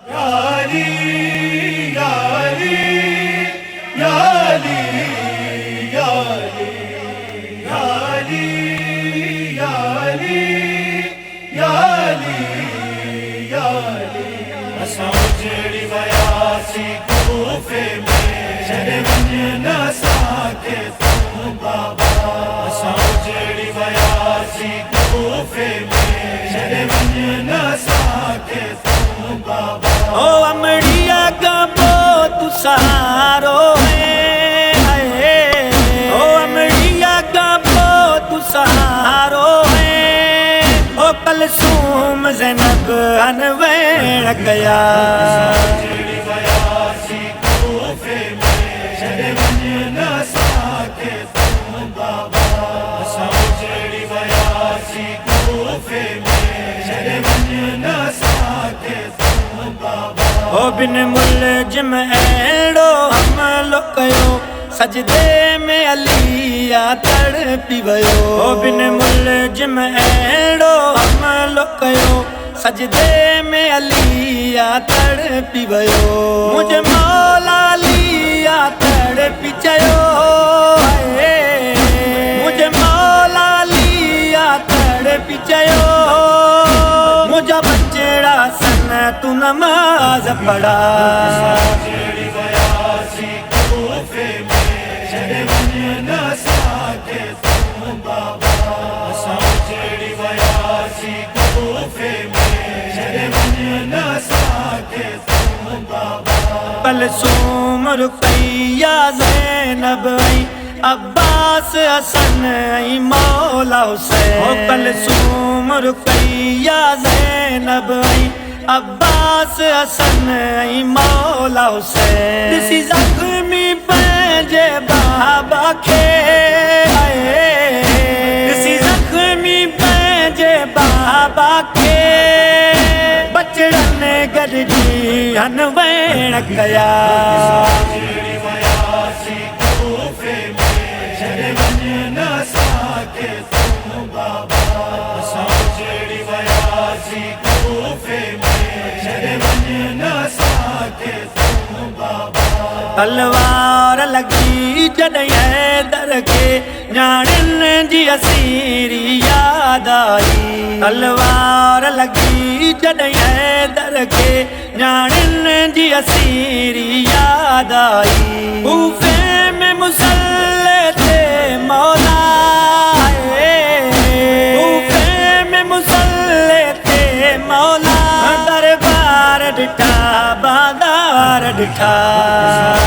याली याली याली याली याली याली याली याली असां उजड़ी वयासी कूफे में छॾे वञ न असांखे तूं बाबा असां उजड़ी वयासी कूफे में छॾे वञ न असांखे तूं बाबा ओ अमड़िया का तू सहारो है ओ अमड़िया का तू सहारो है ओ कलसूम ज़ैनब अनवेण गया उजड़ी वयासी कूफे में छॾे वञ न असांखे तूं बाबा असां उजड़ी वयासी कूफे में छॾे वञ न असांखे तूं बाबा ओ बिन मुलजिम अहिड़ो हमलो कयो सजदे में अलिया तड़पी वियो ओ बिन मुलजिम अहिड़ो हमलो कयो सजदे में अलिया तड़पी वियो मुझे मौला अलिया तड़पी चयो मुझे मौला अलिया तड़पी चयो मुझा बचड़ा सन तू नमाज पढ़ा उजड़ी वयासी कूफे में छॾे वञ न असांखे तूं बाबा असां उजड़ी वयासी कूफे में छॾे वञ न असांखे तूं बाबा कलसूम रुक़ैया ज़ैनब ऐं अब्बास हसन ऐं मौला हुसैन ओ कलसूम रुक़ैया ज़ैनब ऐं अब्बास हसन ऐं मौला हुसैन ॾिसी ज़ख्मी पंहिंजे बाबा खे ॾिसी ज़ख्मी पंहिंजे बाबा खे बचड़नि गॾिजी अनवेण कया उजड़ी वयासी कूफे में छॾे वञ न असांखे तूं बाबा असां उजड़ी वयासी कूफे में छॾे वञ न असांखे तूं बाबा तलवार लगी जॾहिं हैदर खे न्याणियुनि जी असीरी याद आई तलवार लगी जॾहिं हैदर खे न्याणियुनि जी असीरी याद आई कूफे में मुसल्ले ते मौला कूफे में मुसल्ले ते मौला दरबार ॾिठा बाज़ार ॾिठा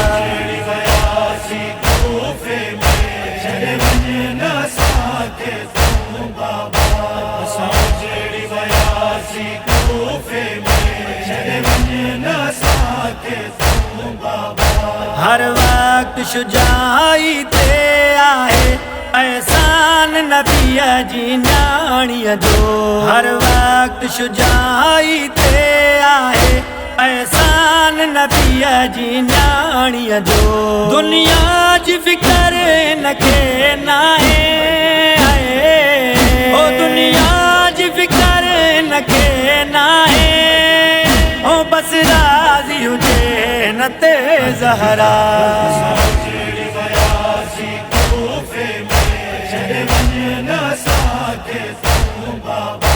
उजड़ी वयासी कूफे में छॾे वञ न असांखे तूं बाबा असां उजड़ी वयासी कूफे में छॾे वञ न असांखे तूं बाबा हर वक्त शुजाई ते आहे एहसान नबीअ जी न्याणीअ जो हर वक्त शुजाई ते आहे एहसान नबीअ जी न्याणीअ जो दुनिया जी फिकर हिनखे नाहे ओ दुनिया जी फिकर हिनखे नाहे ओ बसि राज़ी हुजे न ते ज़हरा उजड़ी वयासी कूफे में छॾे वञ न असांखे तूं बाबा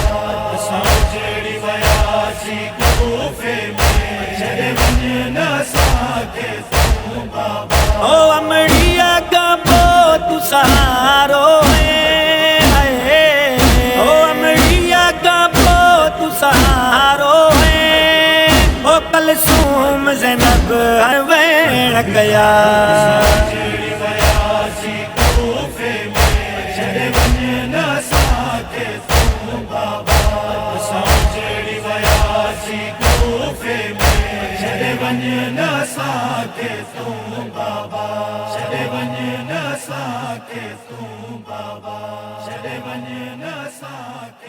असां उजड़ी वयासी कूफे में छॾे वञ न असांखे तूं बाबा ओ अमड़िया का तू सहारो है ओ अमड़िया का तू सहारो है ओ कलसूम ज़ैनब अनवेण गया उजड़ी वयासी कूफे में छॾे वञ न असांखे तूं बाबा असां उजड़ी वयासी कूफे में छॾे वञ न असांखे तूं बाबा छॾे वञ न असांखे तूं बाबा छॾे वञ न असांखे